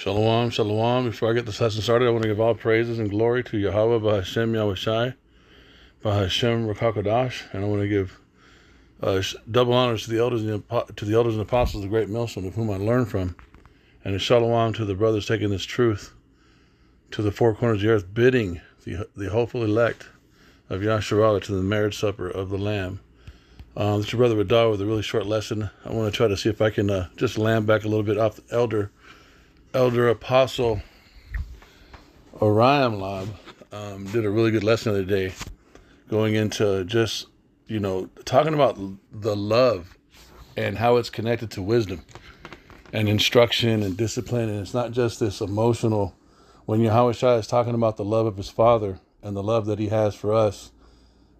Shalom, shalom. Before I get this lesson started, I want to give all praises and glory to Yahweh, B'Hashem Yahushai, B'Hashem Rakakodash, and I want to give double honors to the elders and apostles of the great millstone, of whom I learned from, and a shalom to the brothers taking this truth to the four corners of the earth, bidding the hopeful elect of Yasharallah to the marriage supper of the Lamb. This is your brother Radah with a really short lesson. I want to try to see if I can just land back a little bit off the elder apostle Orion Lab did a really good lesson the other day, going into just, talking about the love and how it's connected to wisdom and instruction and discipline. And it's not just this emotional, when Yahweh Shai is talking about the love of his Father and the love that he has for us,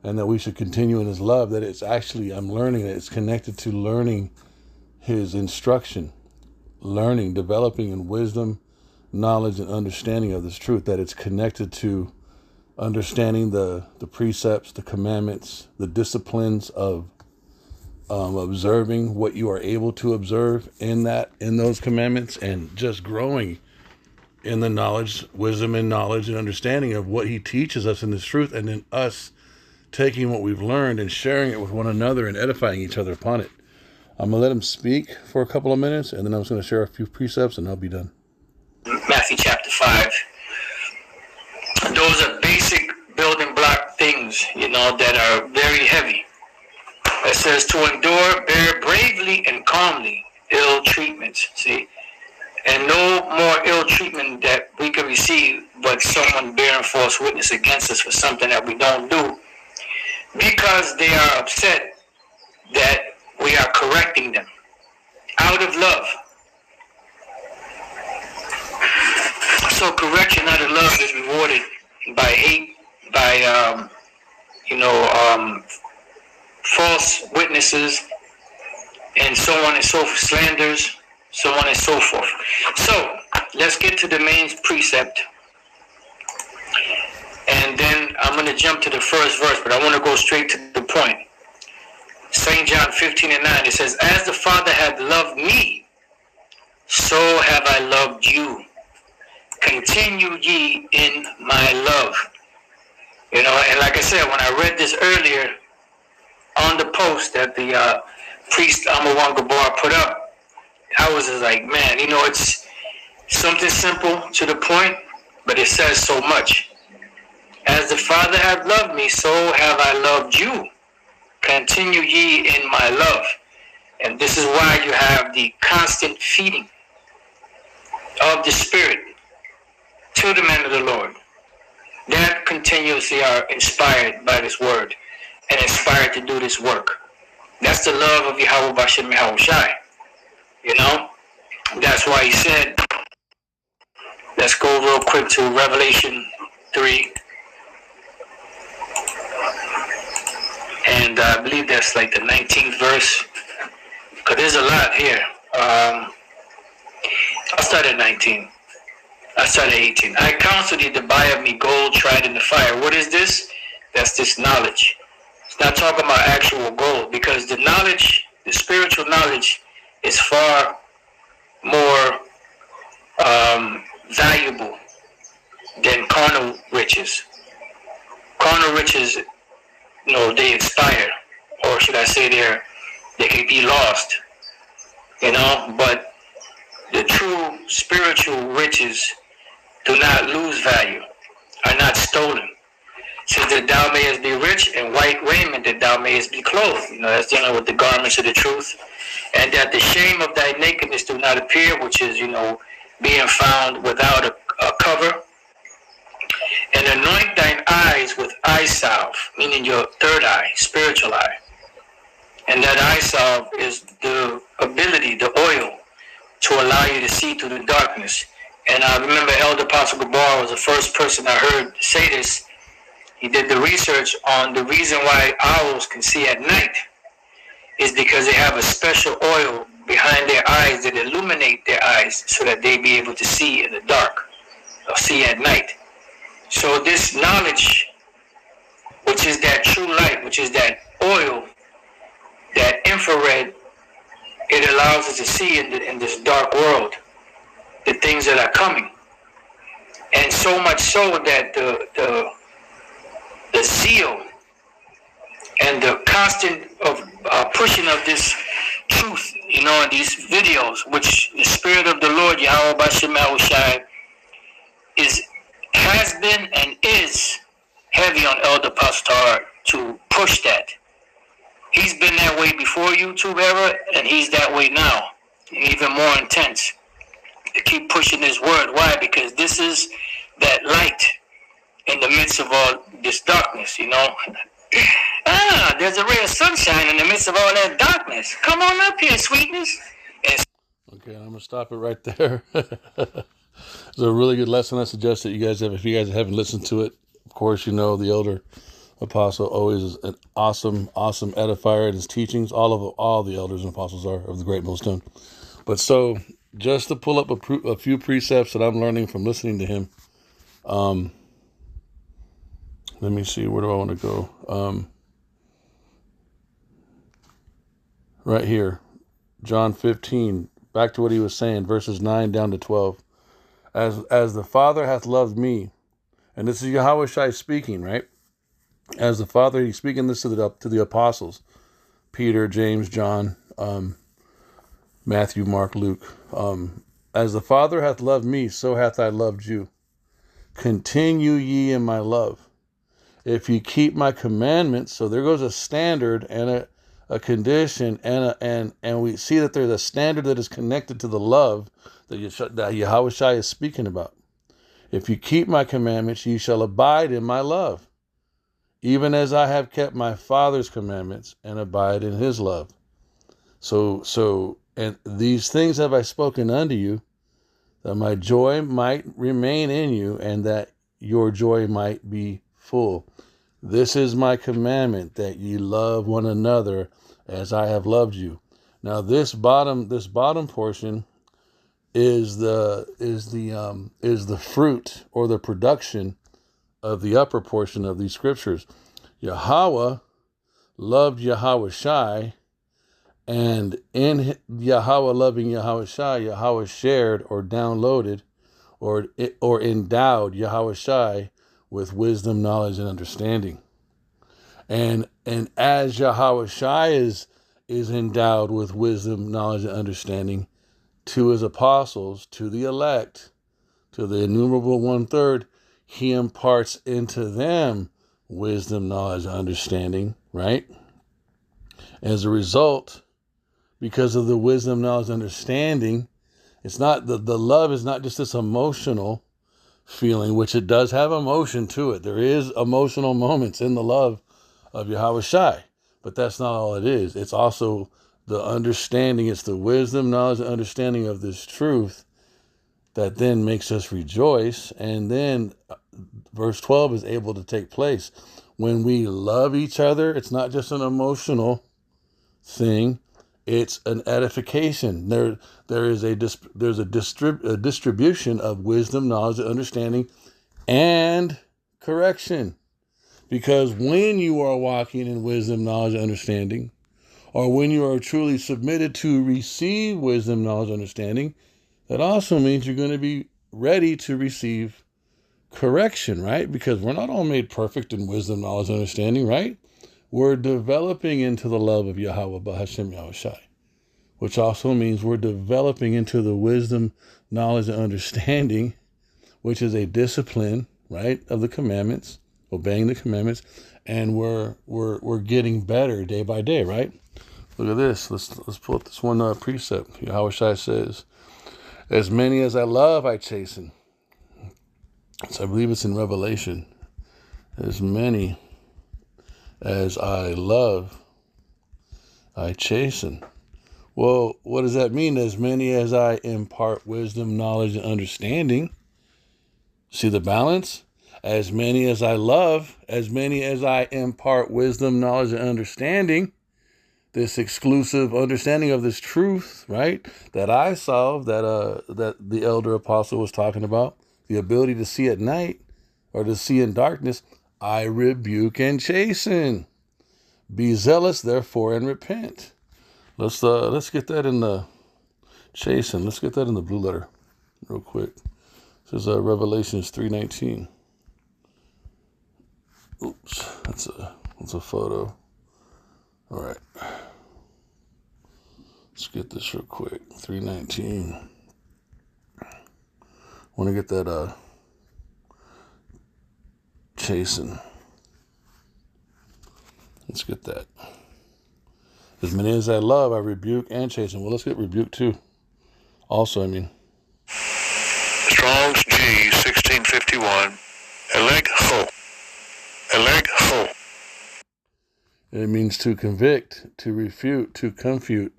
and that we should continue in his love, that it's actually, I'm learning that it's connected to learning his instruction, learning, developing in wisdom, knowledge, and understanding of this truth, that it's connected to understanding the precepts, the commandments, the disciplines of observing what you are able to observe in those commandments, and just growing in the knowledge, wisdom and knowledge and understanding of what he teaches us in this truth, and then us taking what we've learned and sharing it with one another and edifying each other upon it. I'm going to let him speak for a couple of minutes, and then I'm just going to share a few precepts, and I'll be done. Matthew chapter 5. Those are basic building block things, that are very heavy. It says to endure, bear bravely and calmly ill treatments. See? And no more ill treatment that we can receive but someone bearing false witness against us for something that we don't do, because they are upset that we are correcting them out of love. So correction out of love is rewarded by hate, by false witnesses, and so on and so forth, slanders, so on and so forth. So let's get to the main precept, and then I'm going to jump to the first verse, but I want to go straight to the point. St. John 15:9, it says, as the Father hath loved me, so have I loved you. Continue ye in my love. And like I said, when I read this earlier on the post that the priest Amawan Gabar put up, I was just like, man, it's something simple to the point, but it says so much. As the Father hath loved me, so have I loved you. Continue ye in my love. And this is why you have the constant feeding of the Spirit to the men of the Lord, that continuously are inspired by this word and inspired to do this work. That's the love of Yahweh B'Hashem Yahushai. That's why he said, let's go real quick to Revelation 3. And I believe that's like the 19th verse, because there's a lot here. I'll start at 19. I started 18. I counsel thee to buy of me gold tried in the fire. What is this? That's this knowledge. It's not talking about actual gold, because the knowledge, the spiritual knowledge, is far more valuable than carnal riches. Carnal riches, they expire, or should I say they can be lost, but the true spiritual riches do not lose value, are not stolen. It says that thou mayest be rich in white raiment, that thou mayest be clothed. That's dealing with the garments of the truth. And that the shame of thy nakedness do not appear, which is, being found without a cover. And anoint thine eyes with eye salve, meaning your third eye, spiritual eye. And that eye salve is the ability, the oil, to allow you to see through the darkness. And I remember Elder Apostle Gabar was the first person I heard say this. He did the research on the reason why owls can see at night is because they have a special oil behind their eyes that illuminate their eyes so that they be able to see in the dark or see at night. So this knowledge, which is that true light, which is that oil, that infrared, it allows us to see in this dark world. the things that are coming. And so much so that the zeal and the constant of pushing of this truth, in these videos, which the Spirit of the Lord, Yahweh Bashem Yahushai, has been and is heavy on Elder Apostle Tahar to push that. He's been that way before YouTube era, and he's that way now, even more intense. To keep pushing this word. Why? Because this is that light in the midst of all this darkness, there's a ray of sunshine in the midst of all that darkness. Come on up here, sweetness. Okay, I'm going to stop it right there. It's a really good lesson. I suggest that you guys have, if you guys haven't listened to it, of course, the Elder Apostle always is an awesome edifier in his teachings. All the elders and apostles are of the Great Millstone. But so, just to pull up a few precepts that I'm learning from listening to him. Let me see, where do I want to go? Right here, John 15, back to what he was saying, verses 9 down to 12. As the Father hath loved me, and this is Yahweh Shai speaking, right? As the Father, he's speaking this to the apostles, Peter, James, John, Matthew, Mark, Luke. As the Father hath loved me, so hath I loved you. Continue ye in my love. If ye keep my commandments, so there goes a standard and a condition, and we see that there's a standard that is connected to the love that Yahweh Shai is speaking about. If you keep my commandments, ye shall abide in my love, even as I have kept my Father's commandments and abide in his love. So, and these things have I spoken unto you, that my joy might remain in you, and that your joy might be full. This is my commandment, that ye love one another as I have loved you. Now, this bottom portion is the fruit or the production of the upper portion of these scriptures. Yahweh loved Yahweh Shai, and in Yahweh loving Yahweh Shai, Yahweh shared or downloaded or endowed Yahweh Shai with wisdom, knowledge, and understanding. And as Yahweh Shai is endowed with wisdom, knowledge, and understanding to his apostles, to the elect, to the innumerable 1/3, he imparts into them wisdom, knowledge, and understanding, right? As a result, because of the wisdom, knowledge, and understanding, it's not the love is not just this emotional feeling, which it does have emotion to it. There is emotional moments in the love of Yahweh Shai, but that's not all it is. It's also the understanding. It's the wisdom, knowledge, and understanding of this truth that then makes us rejoice. And then verse 12 is able to take place. When we love each other, it's not just an emotional thing. It's an edification. There's a distribution of wisdom, knowledge, and understanding, and correction. Because when you are walking in wisdom, knowledge, and understanding, or when you are truly submitted to receive wisdom, knowledge, and understanding, that also means you're going to be ready to receive correction, right? Because we're not all made perfect in wisdom, knowledge, and understanding, right? We're developing into the love of Yahweh B'Hashem Yahushai, which also means we're developing into the wisdom, knowledge, and understanding, which is a discipline, right, of the commandments, obeying the commandments, and we're getting better day by day, right? Look at this. Let's pull up this one precept. Yahweh Shai says, "As many as I love, I chasten." So I believe it's in Revelation. As many as I love, I chasten. Well, what does that mean? As many as I impart wisdom, knowledge, and understanding. See the balance? As many as I love, as many as I impart wisdom, knowledge, and understanding. This exclusive understanding of this truth, right? That I saw, that the elder apostle was talking about. The ability to see at night or to see in darkness. I rebuke and chasten. Be zealous, therefore, and repent. Let's get that in the chasten. Let's get that in the blue letter. real quick. This is Revelations 3:19. Oops, that's a photo. All right, let's get this real quick. 3:19. Want to get that chasing. Let's get that. As many as I love, I rebuke and chasten. Well, let's get rebuke too. Also, I mean. Strong's G 1651. Eleg ho. Eleg ho. It means to convict, to refute, to confute,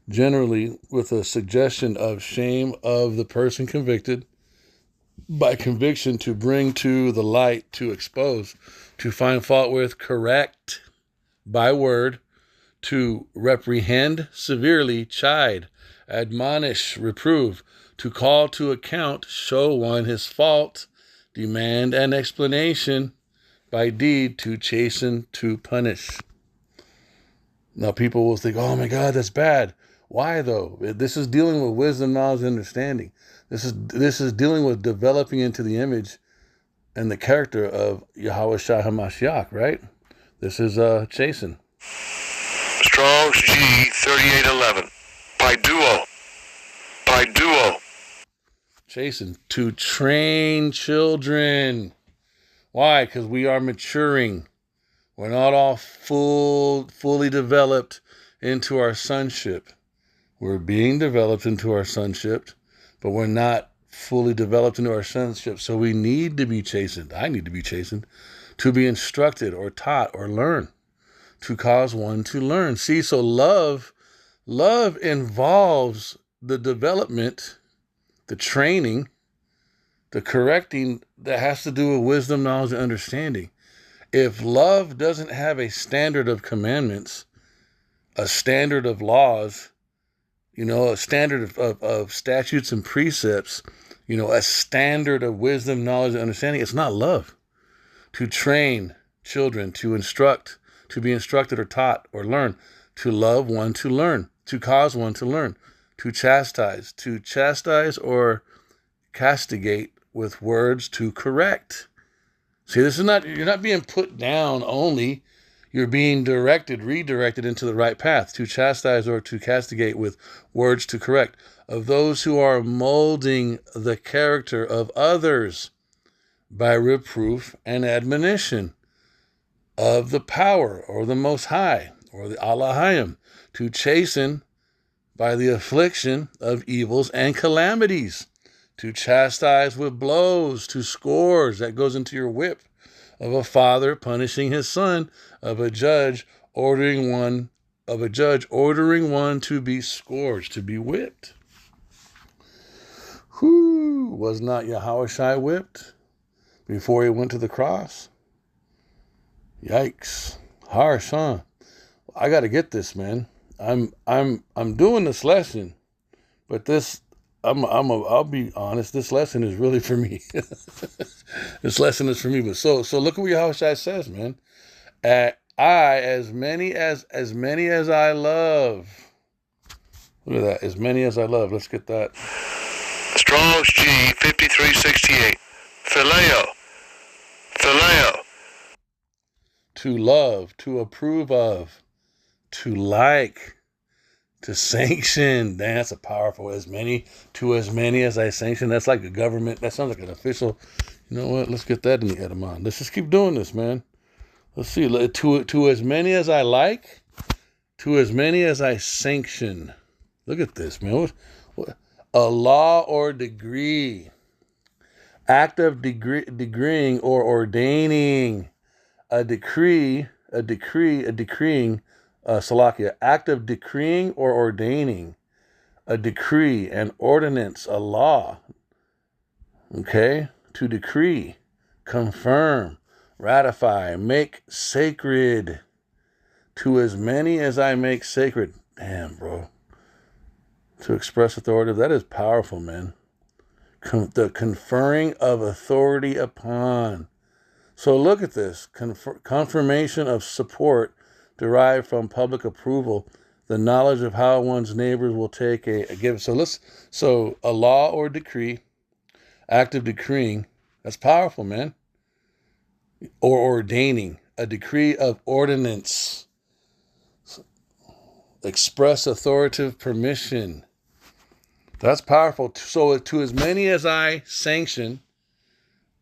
generally with a suggestion of shame of the person convicted. By conviction, to bring to the light, to expose, to find fault with, correct by word, to reprehend severely, chide, admonish, reprove, to call to account, show one his fault, demand an explanation, by deed, to chasten, to punish. Now people will think, oh my God, that's bad. Why though? This is dealing with wisdom, knowledge, and understanding. This is dealing with developing into the image and the character of Yahweh Shah HaMashiach, right? This is chasten. Strong's G 3811. Paiduo. Paiduo. Chasten, to train children. Why? Because we are maturing. We're not all fully developed into our sonship. We're being developed into our sonship, but we're not fully developed into our sonship. So we need to be chastened. I need to be chastened to be instructed or taught or learn, to cause one to learn. See, so love involves the development, the training, the correcting that has to do with wisdom, knowledge, and understanding. If love doesn't have a standard of commandments, a standard of laws, a standard of statutes and precepts, a standard of wisdom, knowledge, and understanding, it's not love. To train children, to instruct, to be instructed or taught or learn, to love one to learn, to cause one to learn, to chastise or castigate with words to correct. See, you're not being put down only, you're being redirected into the right path, to chastise or to castigate with words to correct, of those who are molding the character of others by reproof and admonition of the power or the Most High or the Allahayim, to chasten by the affliction of evils and calamities, to chastise with blows, to scourge, that goes into your whip, of a father punishing his son, of a judge ordering one to be scourged, to be whipped. Was not Yahushua whipped before he went to the cross? Yikes. Harsh, huh? I got to get this, man. I'm doing this lesson, but I'll be honest, this lesson is really for me. This lesson is for me. But so look at what Yahushua says, man. As many as I love. Look at that. As many as I love. Let's get that. Strong's G 5368. Phileo. Phileo. To love, to approve of, to like, to sanction. Damn, that's a powerful. As many as I sanction. That's like a government. That sounds like an official. You know what? Let's get that in the Edamon. Let's just keep doing this, man. Let's see. To as many as I like, to as many as I sanction. Look at this, man. What? A law or decree. Act of decreeing or ordaining. A decreeing. Salakia, act of decreeing or ordaining, a decree, an ordinance, a law. Okay? To decree, confirm, ratify, make sacred. To as many as I make sacred. Damn, bro. To express authority, that is powerful, man. The conferring of authority upon. So look at this. Confirmation of support derived from public approval the knowledge of how one's neighbors will take a given. So a law or decree, act of decreeing, that's powerful, man. Or ordaining, a decree of ordinance, express authoritative permission. That's powerful. So to as many as I sanction,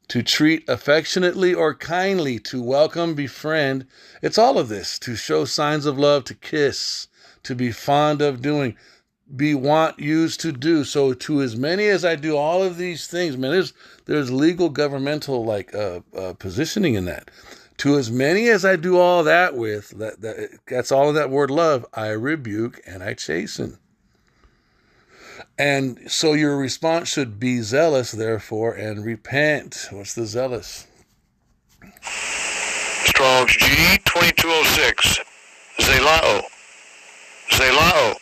to treat affectionately or kindly, to welcome, befriend, it's all of this. To show signs of love, to kiss, to be fond of doing, be want used to do. So to as many as I do all of these things, man, there's legal governmental positioning in that. To as many as I do all that with, that's all in that word love, I rebuke and I chasten. And so your response should be zealous, therefore, and repent. What's the zealous? Strong's G 2206. Zelao. Zelao.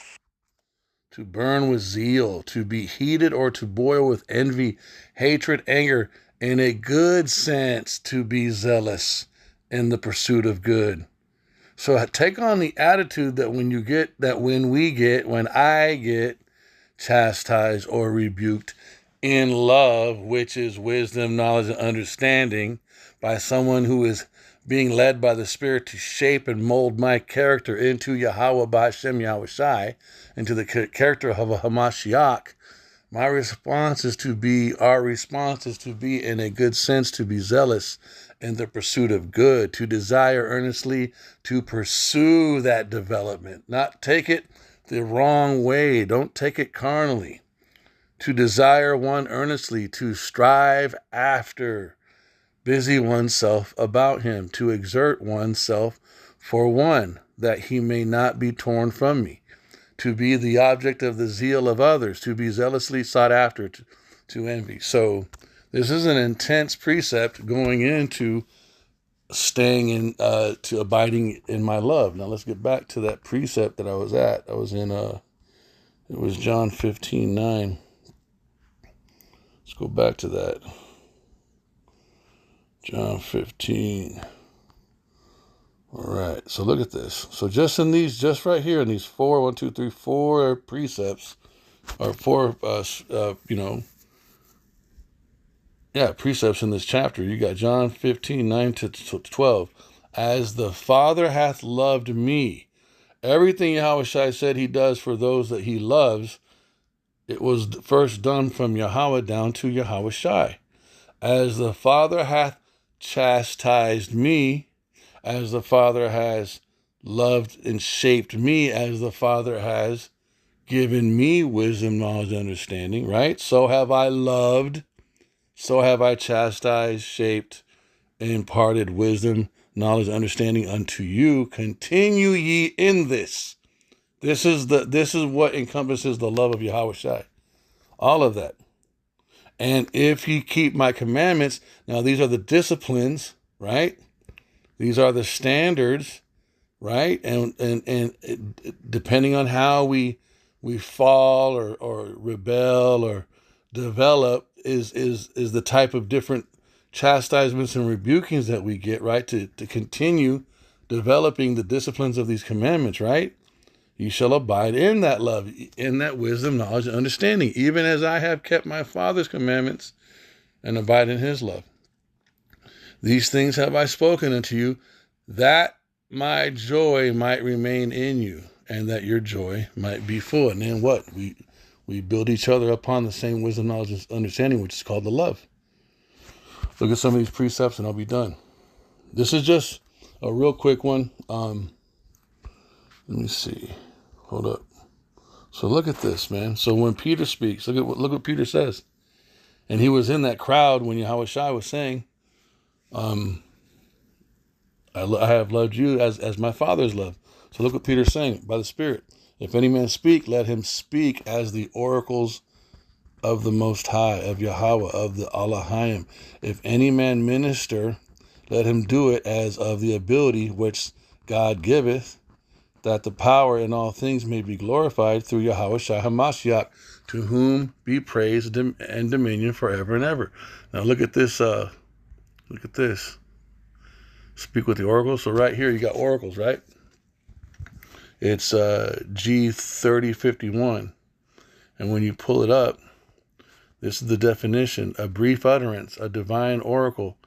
To burn with zeal, to be heated or to boil with envy, hatred, anger, in a good sense, to be zealous in the pursuit of good. So take on the attitude that when I get chastised or rebuked in love, which is wisdom, knowledge, and understanding, by someone who is being led by the Spirit to shape and mold my character into Yahweh B'Hashem Yahushai, into the character of a Hamashiach, our response is to be, in a good sense, to be zealous in the pursuit of good, to desire earnestly to pursue that development, not take it the wrong way. Don't take it carnally. To desire one earnestly, to strive after, busy oneself about him, to exert oneself for one, that he may not be torn from me, to be the object of the zeal of others, to be zealously sought after, to envy. So this is an intense precept going into staying in, to abiding in my love. Now let's get back to that precept that I was at. I was in, it was John 15:9. Let's go back to that. John 15. All right. So look at this. So just right here in these 4 precepts, or precepts in this chapter. You got John 15:9 to 12. As the Father hath loved me. Everything Yahushua said he does for those that he loves, it was first done from Yahweh down to Yahushua. As the Father hath chastised me, as the Father has loved and shaped me, as the Father has given me wisdom, knowledge, and understanding, right? So have I loved, so have I chastised, shaped, and imparted wisdom, knowledge, understanding unto you. Continue ye in this. This is what encompasses the love of Yahushua. All of that. And if ye keep my commandments, now these are the disciplines, right? These are the standards, right? And depending on how we fall or rebel or develop is the type of different chastisements and rebukings that we get, right? To continue developing the disciplines of these commandments, right? You shall abide in that love, in that wisdom, knowledge, and understanding, even as I have kept my Father's commandments and abide in his love. These things have I spoken unto you, that my joy might remain in you, and that your joy might be full. And then what? We build each other upon the same wisdom, knowledge, and understanding, which is called the love. Look at some of these precepts and I'll be done. This is just a real quick one. Let me see. Hold up. So look at this, man. So when Peter speaks, look what Peter says. And he was in that crowd when Yahushua was saying, I have loved you as my Father's love. So look what Peter's saying by the Spirit. If any man speak, let him speak as the oracles of the Most High, of Yahweh, of the Elohim. If any man minister, let him do it as of the ability which God giveth, that the power in all things may be glorified through Yahushua HaMashiach, to whom be praise and dominion forever and ever. Now look at this. Look at this. Speak with the oracles. So right here you got oracles, right? It's G3051. And when you pull it up, this is the definition: a brief utterance, a divine oracle,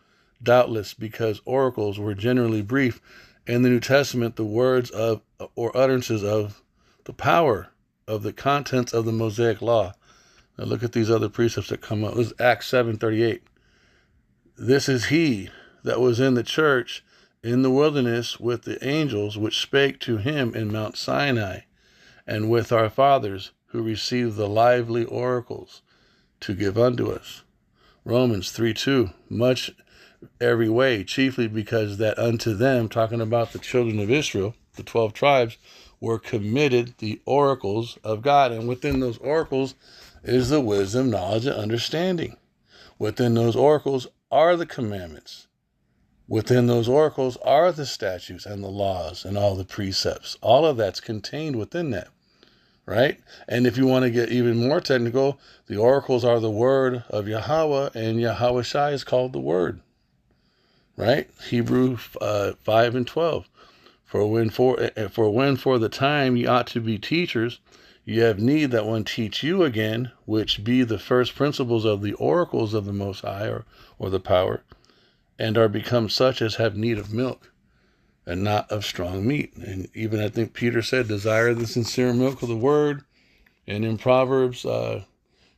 doubtless because oracles were generally brief. In the New Testament, the words of or utterances of the power of the contents of the Mosaic Law. Now look at these other precepts that come up. This is Acts 7:38. This is he that was in the church in the wilderness with the angels which spake to him in Mount Sinai, and with our fathers who received the lively oracles to give unto us. Romans 3:2. Much every way, chiefly because that unto them, talking about the children of Israel, the 12 tribes, were committed the oracles of God. And within those oracles is the wisdom, knowledge, and understanding. Within those oracles are the commandments. Within those oracles are the statutes and the laws and all the precepts. All of that's contained within that, right? And if you want to get even more technical, the oracles are the word of Yahweh, and Yahweh Shai is called the word, right? Hebrew 5:12. For when for the time ye ought to be teachers, ye have need that one teach you again, which be the first principles of the oracles of the Most High, or the power, and are become such as have need of milk, and not of strong meat. And even I think Peter said, desire the sincere milk of the word. And in Proverbs,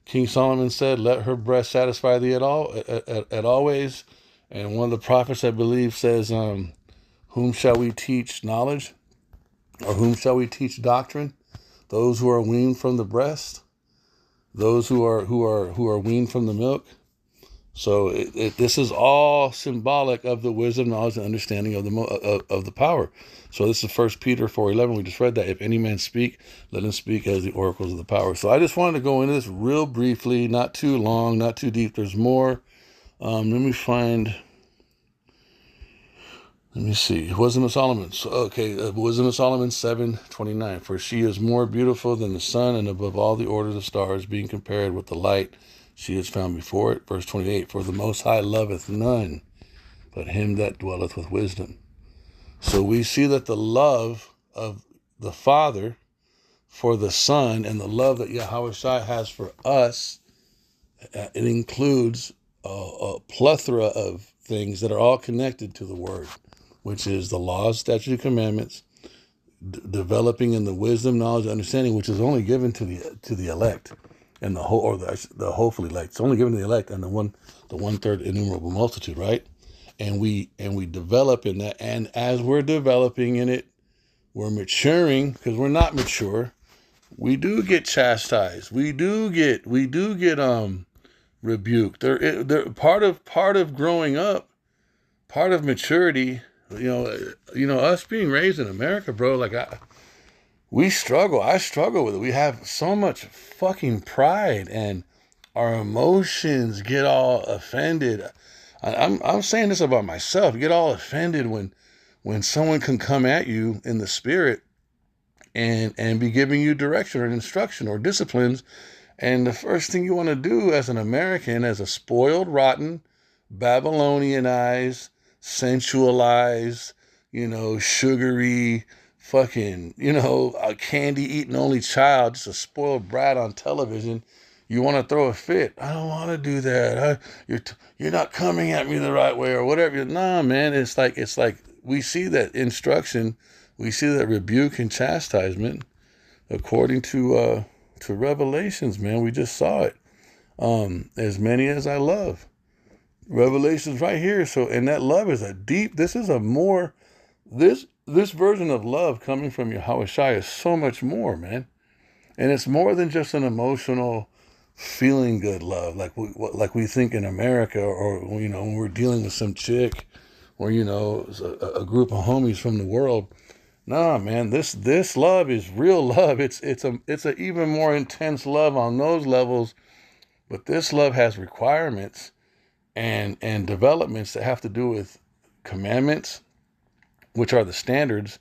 King Solomon said, let her breast satisfy thee at always. And one of the prophets, I believe, says, whom shall we teach knowledge? Or whom shall we teach doctrine? Those who are weaned from the breast, those who are weaned from the milk. So this is all symbolic of the wisdom, knowledge, and understanding of the power. So this is 1 Peter 4:11. We just read that. If any man speak, let him speak as the oracles of the power. So I just wanted to go into this real briefly, not too long, not too deep. There's more. Let me see. Wisdom of Solomon. Wisdom of Solomon 7:29. For she is more beautiful than the sun, and above all the orders of stars, being compared with the light she is found before it. Verse 28. For the Most High loveth none but him that dwelleth with wisdom. So we see that the love of the Father for the Son, and the love that Yahweh Shai has for us, it includes a plethora of things that are all connected to the Word, which is the laws, statutes, and commandments, developing in the wisdom, knowledge, and understanding, which is only given to the elect, and the hopefully elect. It's only given to the elect and the one-third innumerable multitude, right? And we develop in that, and as we're developing in it, we're maturing, because we're not mature. We do get chastised. We do get rebuked. They're part of growing up, part of maturity. You know, us being raised in America, bro. Like we struggle. I struggle with it. We have so much fucking pride, and our emotions get all offended. I'm saying this about myself. You get all offended when someone can come at you in the spirit and be giving you direction or instruction or disciplines. And the first thing you want to do as an American, as a spoiled, rotten, Babylonianized, sensualized, sugary, fucking, a candy-eating only child, just a spoiled brat on television, you want to throw a fit. I don't want to do that. You're not coming at me the right way or whatever. Nah, man, it's like we see that instruction, we see that rebuke and chastisement according to Revelations, man. We just saw it. As many as I love. Revelations right here. So, and that love is this version of love coming from Yahweh Shai is so much more, man. And it's more than just an emotional, feeling good love, like we think in America, or when we're dealing with some chick, or a group of homies from the world. Nah, man, this love is real love. It's a even more intense love on those levels, but this love has requirements and developments that have to do with commandments, which are the standards,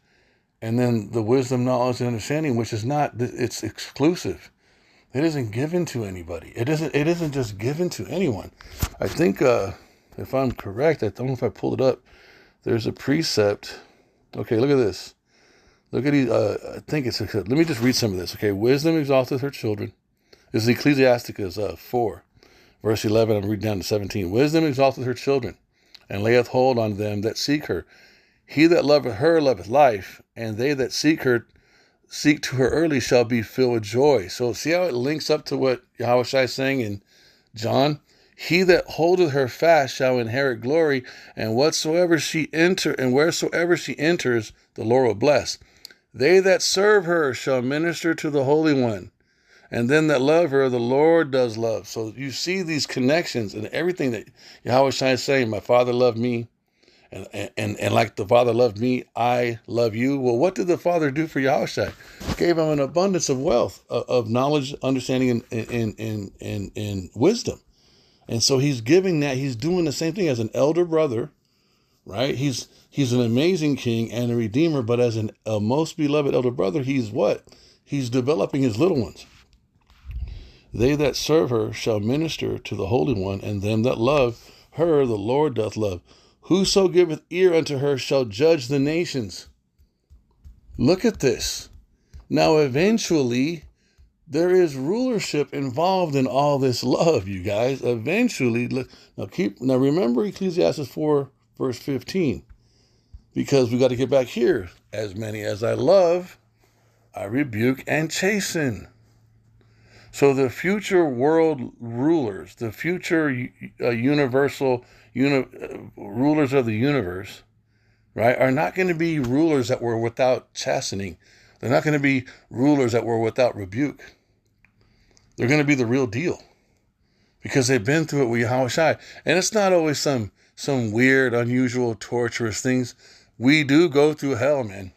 and then the wisdom, knowledge, and understanding, which is not. It's exclusive. It isn't given to anybody. It isn't just given to anyone. I think, if I'm correct, I don't know if I pulled it up. There's a precept. Okay, look at this. Look at these. I think it's. Let me just read some of this. Okay, wisdom exalteth her children. This is Ecclesiasticus 4, verse 11. I'm reading down to 17. Wisdom exalteth her children, and layeth hold on them that seek her. He that loveth her loveth life, and they that seek to her early shall be filled with joy. So see how it links up to what Yahushua is saying in John? He that holdeth her fast shall inherit glory, and wheresoever she enters, the Lord will bless. They that serve her shall minister to the Holy One, and them that love her, the Lord does love. So you see these connections and everything that Yahushua is saying. My Father loved me, and like the Father loved me, I love you. Well, what did the Father do for Yahushua? Gave him an abundance of wealth, of knowledge, understanding, and wisdom. And so he's giving that. He's doing the same thing as an elder brother, right? He's an amazing king and a redeemer, but as a most beloved elder brother, he's what? He's developing his little ones. They that serve her shall minister to the Holy One, and them that love her the Lord doth love. Whoso giveth ear unto her shall judge the nations. Look at this. Now, eventually, there is rulership involved in all this love, you guys. Eventually, now remember Ecclesiastes 4, verse 15, because we got to get back here. As many as I love, I rebuke and chasten. So the future world rulers, the future universal rulers of the universe, right, are not going to be rulers that were without chastening. They're not going to be rulers that were without rebuke. They're going to be the real deal because they've been through it with Yahushua. And it's not always some weird, unusual, torturous things. We do go through hell, man.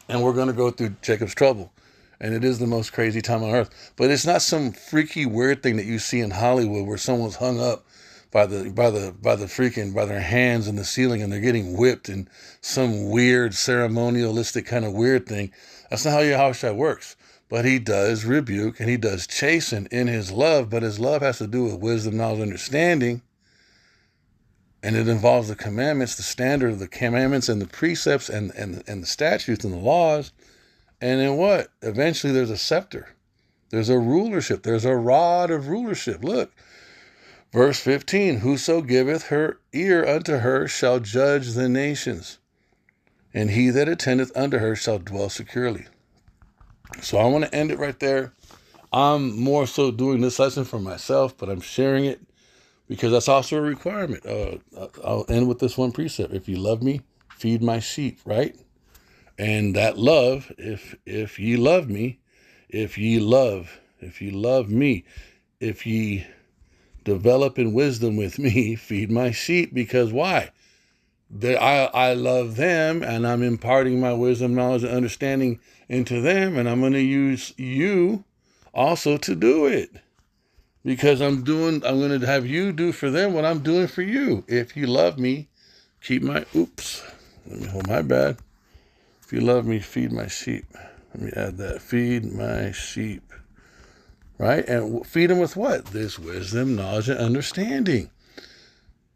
And we're going to go through Jacob's trouble. And it is the most crazy time on earth. But it's not some freaky weird thing that you see in Hollywood where someone's hung up by their hands in the ceiling and they're getting whipped and some weird ceremonialistic kind of weird thing. That's not how Yahushua works. But he does rebuke and he does chasten in his love, but his love has to do with wisdom, knowledge, understanding. And it involves the commandments, the standard of the commandments and the precepts and the statutes and the laws. And then what? Eventually there's a scepter. There's a rulership. There's a rod of rulership. Look, verse 15, whoso giveth her ear unto her shall judge the nations, and he that attendeth unto her shall dwell securely. So I want to end it right there. I'm more so doing this lesson for myself, but I'm sharing it because that's also a requirement. I'll end with this one precept. If you love me, feed my sheep, right? And that love, if ye love me, if ye love me, if ye develop in wisdom with me, feed my sheep. Because why? I love them, and I'm imparting my wisdom, knowledge, and understanding into them, and I'm going to use you also to do it. Because I'm going to have you do for them what I'm doing for you. If you love me, let me hold my bad. If you love me, feed my sheep. Let me add that. Feed my sheep. Right? And feed them with what? This wisdom, knowledge, and understanding.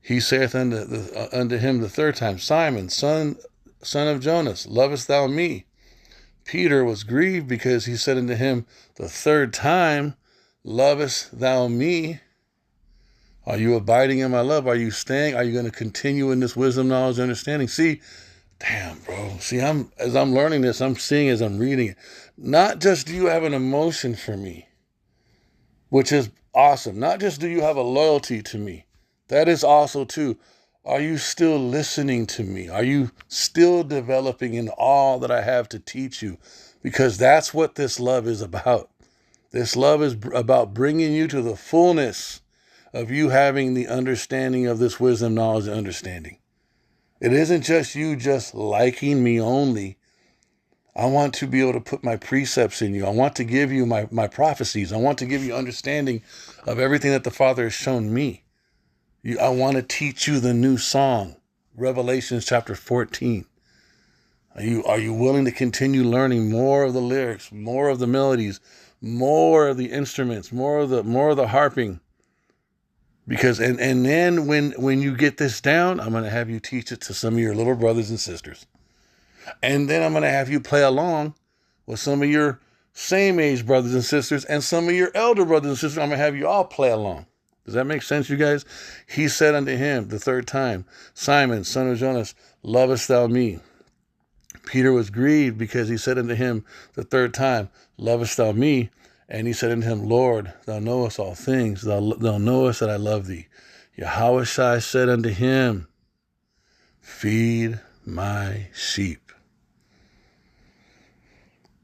He saith unto him the third time, Simon, son of Jonas, lovest thou me? Peter was grieved because he said unto him the third time, lovest thou me? Are you abiding in my love? Are you staying? Are you going to continue in this wisdom, knowledge, and understanding? See, damn, bro. See, as I'm learning this, I'm seeing as I'm reading it. Not just do you have an emotion for me, which is awesome. Not just do you have a loyalty to me. That is also too. Are you still listening to me? Are you still developing in all that I have to teach you? Because that's what this love is about. This love is about bringing you to the fullness of you having the understanding of this wisdom, knowledge, and understanding. It isn't just you just liking me only. I want to be able to put my precepts in you. I want to give you my prophecies. I want to give you understanding of everything that the Father has shown me. I want to teach you the new song, Revelations chapter 14. Are you willing to continue learning more of the lyrics, more of the melodies, more of the instruments, more of the harping? Because and then when you get this down, I'm going to have you teach it to some of your little brothers and sisters. And then I'm going to have you play along with some of your same age brothers and sisters and some of your elder brothers and sisters. I'm going to have you all play along. Does that make sense, you guys? He said unto him the third time, Simon, son of Jonas, lovest thou me? Peter was grieved because he said unto him the third time, lovest thou me? And he said unto him, Lord, thou knowest all things. Thou knowest that I love thee. Yahushua said unto him, feed my sheep.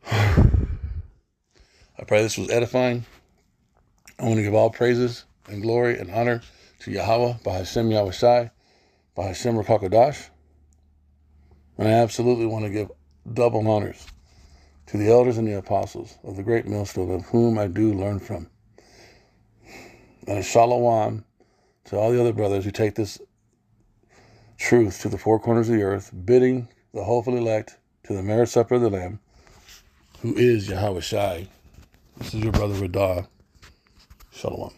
I pray this was edifying. I want to give all praises and glory and honor to Yahweh, Bahashem Yahushai, Bahashem Rakakodash. And I absolutely want to give double honors to the elders and the apostles of the great millstone, of whom I do learn from. And a shalom to all the other brothers who take this truth to the four corners of the earth, bidding the hopeful elect to the marriage supper of the Lamb, who is Yahweh Shai. This is your brother Radah. Shalom.